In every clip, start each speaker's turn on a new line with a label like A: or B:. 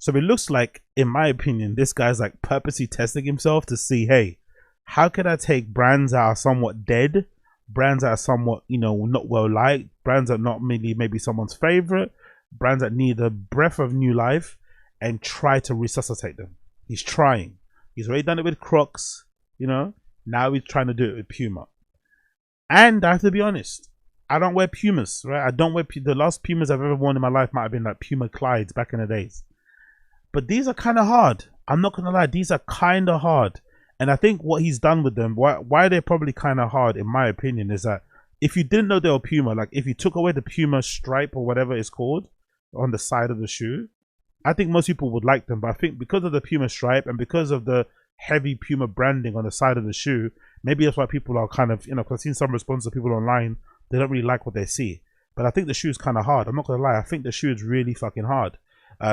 A: So it looks like, in my opinion, this guy's like purposely testing himself to see, hey, how can I take brands that are somewhat dead, brands that are somewhat, you know, not well liked, brands that are not maybe someone's favorite, brands that need a breath of new life, and try to resuscitate them. He's trying. He's already done it with Crocs, you know. Now he's trying to do it with Puma. And I have to be honest, I don't wear Pumas, right? I don't wear the last Pumas I've ever worn in my life might have been like Puma Clydes back in the days. But these are kind of hard. I'm not gonna lie, these are kind of hard. And I think what he's done with them, why they're probably kind of hard, in my opinion, is that if you didn't know they were Puma, like if you took away the Puma stripe or whatever it's called on the side of the shoe, I think most people would like them. But I think because of the Puma stripe and because of the heavy Puma branding on the side of the shoe, maybe that's why people are kind of, you know, because I've seen some responses of people online, they don't really like what they see. But I think the shoe is kind of hard. I'm not gonna lie, I think the shoe is really fucking hard.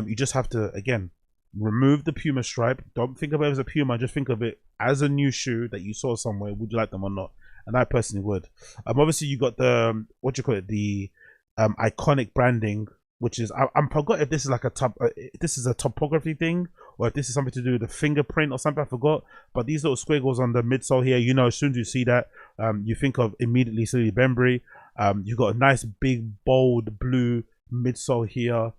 A: You just have to, again, remove the Puma stripe. Don't think of it as a Puma, just think of it as a new shoe that you saw somewhere. Would you like them or not? And I personally would. Obviously you got the what do you call it, the iconic branding, which is I forgot if this is like a this is a topography thing or if this is something to do with the fingerprint or something. I forgot. But these little squiggles on the midsole here, you know, as soon as you see that, you think of immediately Salehe Bembury. You got a nice big bold blue midsole here.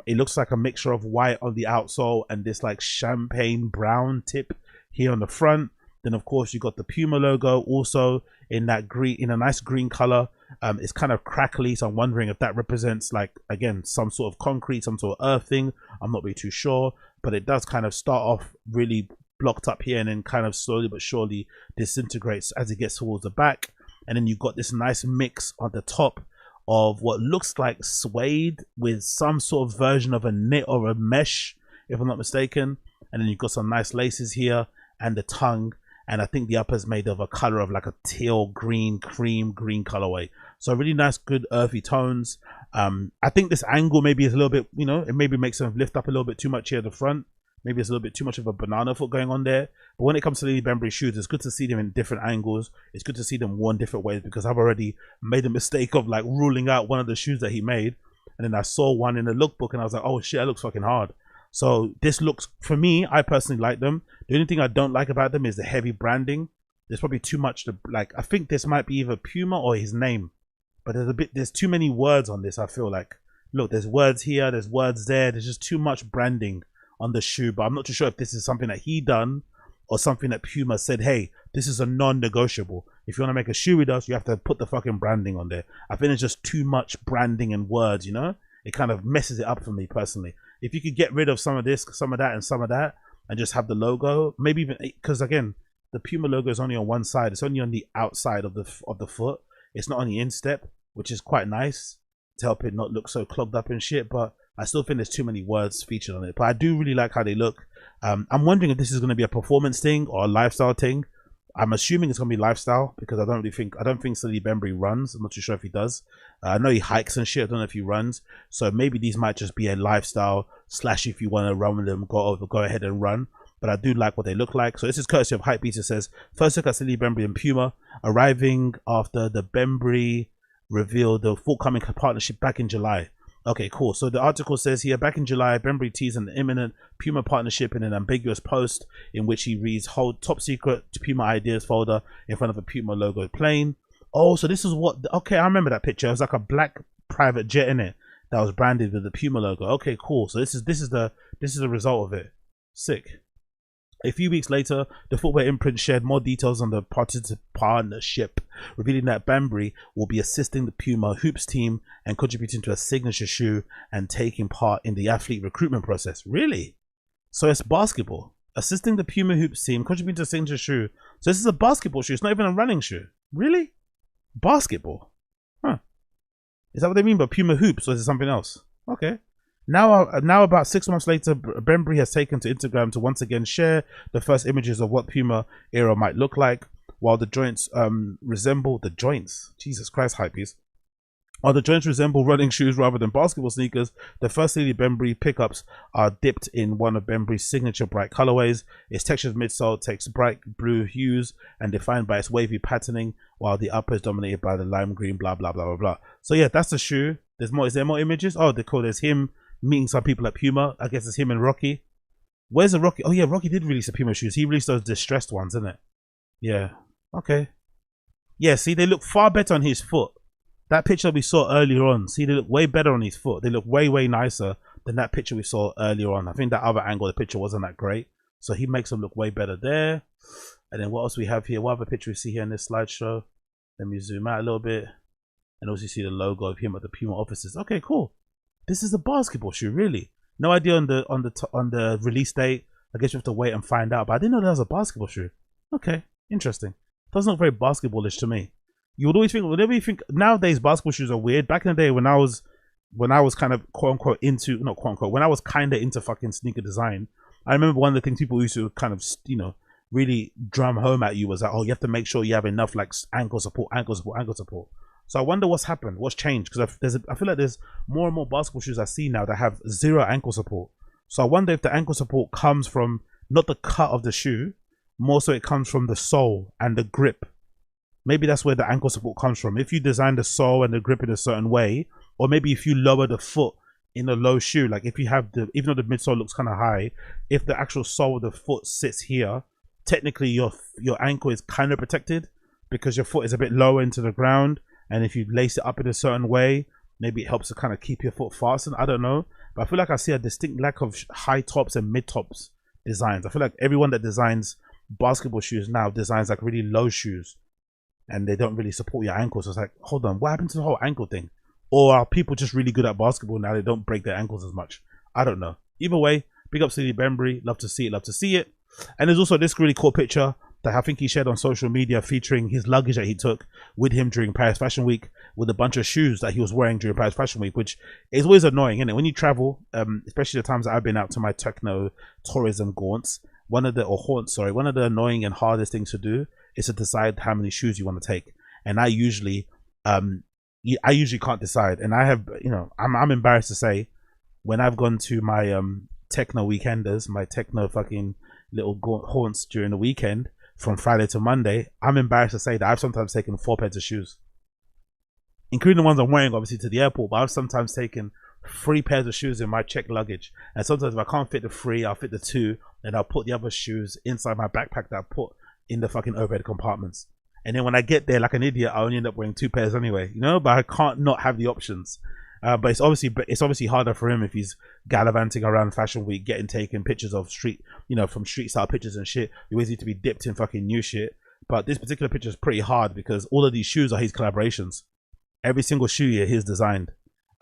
A: It looks like a mixture of white on the outsole and this like champagne brown tip here on the front. Then of course you got the Puma logo also in that green, in a nice green color. It's kind of crackly, so I'm wondering if that represents, like, again, some sort of concrete, some sort of earth thing. I'm not really too sure, but it does kind of start off really blocked up here and then kind of slowly but surely disintegrates as it gets towards the back. And then you've got this nice mix on the top of what looks like suede with some sort of version of a knit or a mesh, if I'm not mistaken. And then you've got some nice laces here and the tongue. And I think the upper is made of a color of like a teal green, cream green colorway. So really nice, good earthy tones. I think this angle maybe is a little bit, you know, it maybe makes them lift up a little bit too much here at the front. Maybe it's a little bit too much of a banana foot going on there. But when it comes to Salehe Bembury shoes, it's good to see them in different angles. It's good to see them worn different ways, because I've already made the mistake of like ruling out one of the shoes that he made. And then I saw one in the lookbook and I was like, oh shit, that looks fucking hard. So this looks, for me, I personally like them. The only thing I don't like about them is the heavy branding. There's probably too much to, like, I think this might be either Puma or his name. But there's too many words on this, I feel like. Look, there's words here, there's words there. There's just too much branding on the shoe, but I'm not too sure if this is something that he done or something that Puma said, hey, this is a non-negotiable. If you want to make a shoe with us, you have to put the fucking branding on there. I think it's just too much branding and words, you know? It kind of messes it up for me personally. If you could get rid of some of this, some of that, and some of that, and just have the logo, maybe even, because again, the Puma logo is only on one side. It's only on the outside of the foot. It's not on the instep, which is quite nice to help it not look so clogged up and shit. But I still think there's too many words featured on it. But I do really like how they look. I'm wondering if this is going to be a performance thing or a lifestyle thing. I'm assuming it's going to be lifestyle, because I don't think Salehe Bembury runs. I'm not too sure if he does. I know he hikes and shit. I don't know if he runs. So maybe these might just be a lifestyle / if you want to run with them, go ahead and run. But I do like what they look like. So this is courtesy of Hypebeast. It says, first look at Salehe Bembury and Puma, arriving after the Bembury revealed the forthcoming partnership back in July. Okay, cool. So the article says here, back in July, Bembury teased an imminent Puma partnership in an ambiguous post in which he reads, hold top secret Puma ideas folder in front of a Puma logo plane. Oh, so this is what, okay, I remember that picture. It was like a black private jet in it that was branded with the Puma logo. Okay, cool. So this is the result of it. Sick. A few weeks later, the footwear imprint shared more details on the partnership, revealing that Bembury will be assisting the Puma Hoops team and contributing to a signature shoe and taking part in the athlete recruitment process. Really? So it's basketball. Assisting the Puma Hoops team, contributing to a signature shoe. So this is a basketball shoe. It's not even a running shoe. Really? Basketball? Huh. Is that what they mean by Puma Hoops, or is it something else? Okay. Now about 6 months later, Bembury has taken to Instagram to once again share the first images of what Puma era might look like. While the joints resemble the joints, Jesus Christ, Hypebeast. While the joints resemble running shoes rather than basketball sneakers, the first Salehe Bembury pickups are dipped in one of Bembury's signature bright colorways. Its textured midsole takes bright blue hues and defined by its wavy patterning, while the upper is dominated by the lime green, blah blah blah blah blah. So yeah, that's the shoe. There's more. Is there more images? Oh, they call there's him meeting some people at Puma. I guess it's him and Rocky. Where's the Rocky? Oh yeah, Rocky did release the Puma shoes. He released those distressed ones, isn't it? Yeah. Okay. Yeah, see, they look far better on his foot. That picture we saw earlier on, see, they look way better on his foot. They look way, way nicer than that picture we saw earlier on. I think that other angle of the picture wasn't that great. So he makes them look way better there. And then what else we have here? What other picture we see here in this slideshow? Let me zoom out a little bit. And also you see the logo of him at the Puma offices. Okay, cool. This is a basketball shoe, really. No idea on the release date. I guess you have to wait and find out. But I didn't know that was a basketball shoe. Okay, interesting. Doesn't look very basketballish to me. You would always think, whenever you think, nowadays basketball shoes are weird. Back in the day when I was kind of quote unquote into, not quote unquote, when I was kind of into fucking sneaker design, I remember one of the things people used to kind of, you know, really drum home at you was that, oh, you have to make sure you have enough like ankle support. So I wonder what's happened, what's changed, because I feel like there's more and more basketball shoes I see now that have zero ankle support. So I wonder if the ankle support comes from not the cut of the shoe, more so it comes from the sole and the grip. Maybe that's where the ankle support comes from. If you design the sole and the grip in a certain way, or maybe if you lower the foot in a low shoe, like if you have the, even though the midsole looks kind of high, if the actual sole of the foot sits here, technically your ankle is kind of protected because your foot is a bit lower into the ground. And if you lace it up in a certain way, maybe it helps to kind of keep your foot fastened. I don't know. But I feel like I see a distinct lack of high tops and mid tops designs. I feel like everyone that designs basketball shoes now designs like really low shoes. And they don't really support your ankles. So it's like, hold on, what happened to the whole ankle thing? Or are people just really good at basketball now? They don't break their ankles as much. I don't know. Either way, big up Salehe Bembury. Love to see it. Love to see it. And there's also this really cool picture that I think he shared on social media featuring his luggage that he took with him during Paris Fashion Week with a bunch of shoes that he was wearing during Paris Fashion Week, which is always annoying, isn't it? When you travel, especially the times that I've been out to my techno tourism haunts, one of the annoying and hardest things to do is to decide how many shoes you want to take. And I usually can't decide. And I have, you know, I'm embarrassed to say, when I've gone to my techno weekenders, my techno fucking little haunts during the weekend, from Friday to Monday, I'm embarrassed to say that I've sometimes taken 4 pairs of shoes, including the ones I'm wearing obviously to the airport, but I've sometimes taken 3 pairs of shoes in my checked luggage. And sometimes if I can't fit the 3, I'll fit the 2, and I'll put the other shoes inside my backpack that I put in the fucking overhead compartments. And then when I get there like an idiot, I only end up wearing 2 pairs anyway, you know. But I can't not have the options. But it's obviously harder for him if he's gallivanting around Fashion Week, taking pictures of street, you know, from street style pictures and shit. You always need to be dipped in fucking new shit. But this particular picture is pretty hard because all of these shoes are his collaborations. Every single shoe here he's designed.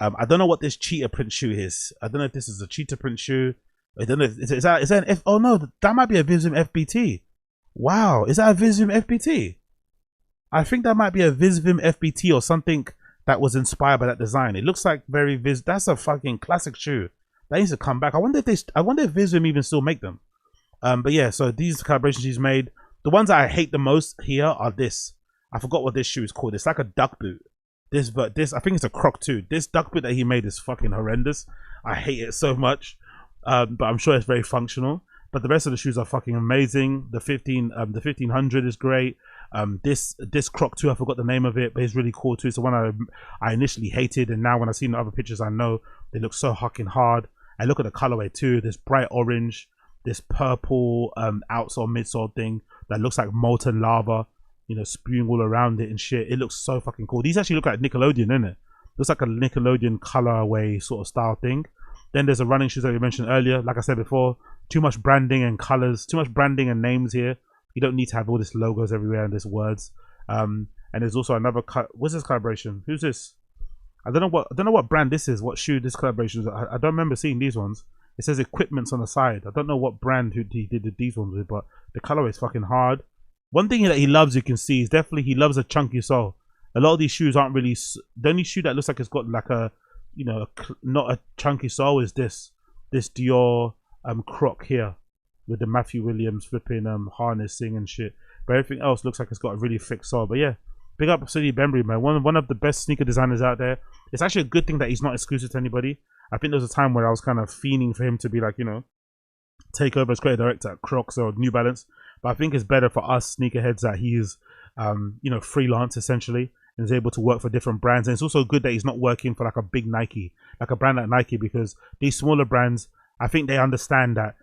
A: I don't know what this cheetah print shoe is. I don't know if this is a cheetah print shoe. I don't know. Is that an F? Oh no, that might be a Visvim FBT. Wow, is that a Visvim FBT? I think that might be a Visvim FBT or something that was inspired by that design. It looks like very that's a fucking classic shoe. That needs to come back. I wonder if Visvim even still make them. But yeah, so these collaborations he's made. The ones that I hate the most here are this. I forgot what this shoe is called. It's like a duck boot. This I think it's a croc too. This duck boot that he made is fucking horrendous. I hate it so much. But I'm sure it's very functional. But the rest of the shoes are fucking amazing. The 1500 is great. This croc too, I forgot the name of it, but it's really cool too. It's the one I initially hated, and now when I see the other pictures, I know they look so fucking hard. I look at the colorway too. This bright orange, this purple outsole midsole thing that looks like molten lava, you know, spewing all around it and shit. It looks so fucking cool. These actually look like Nickelodeon, isn't it? Looks like a Nickelodeon colorway sort of style thing. Then there's the running shoes that we mentioned earlier. Like I said before, too much branding and colors, too much branding and names here. You don't need to have all this logos everywhere and this words. And there's also another what's this collaboration? Who's this? I don't know what brand this is, what shoe this collaboration is. I don't remember seeing these ones. It says equipments on the side. I don't know what brand who he did these ones with, but the color is fucking hard. One thing that he loves, you can see, is definitely he loves a chunky sole. A lot of these shoes aren't really, the only shoe that looks like it's got like a, you know, not a chunky sole is this Dior croc here with the Matthew Williams flipping harnessing and shit. But everything else looks like it's got a really thick sole. But yeah, big up Salehe Bembury, man. One of the best sneaker designers out there. It's actually a good thing that he's not exclusive to anybody. I think there was a time where I was kind of fiending for him to be like, you know, take over as creative director at Crocs or New Balance. But I think it's better for us sneakerheads that he's, you know, freelance essentially, and is able to work for different brands. And it's also good that he's not working for like a big Nike, like a brand like Nike, because these smaller brands, I think they understand that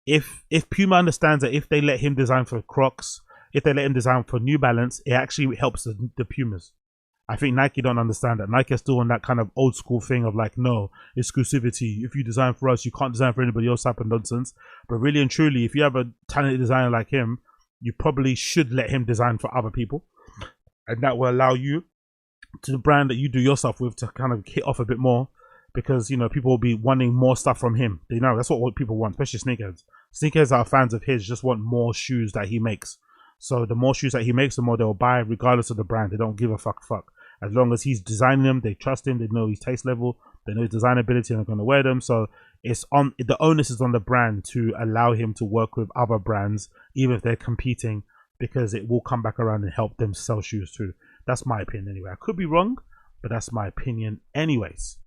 A: if Puma understands that if they let him design for Crocs, if they let him design for New Balance, it actually helps the Pumas. I think Nike don't understand that. Nike is still on that kind of old school thing of like, no, exclusivity. If you design for us, you can't design for anybody else type of nonsense. But really and truly, if you have a talented designer like him, you probably should let him design for other people. And that will allow you to the brand that you do your stuff with to kind of hit off a bit more, because, you know, people will be wanting more stuff from him. You know, that's what people want, especially sneakerheads. Sneakerheads are fans of his, just want more shoes that he makes. So the more shoes that he makes, the more they'll buy, regardless of the brand. They don't give a fuck. As long as he's designing them, they trust him, they know his taste level, they know his design ability, and they're going to wear them. So it's on, the onus is on the brand to allow him to work with other brands, even if they're competing, because it will come back around and help them sell shoes too. That's my opinion anyway. I could be wrong, but that's my opinion anyways.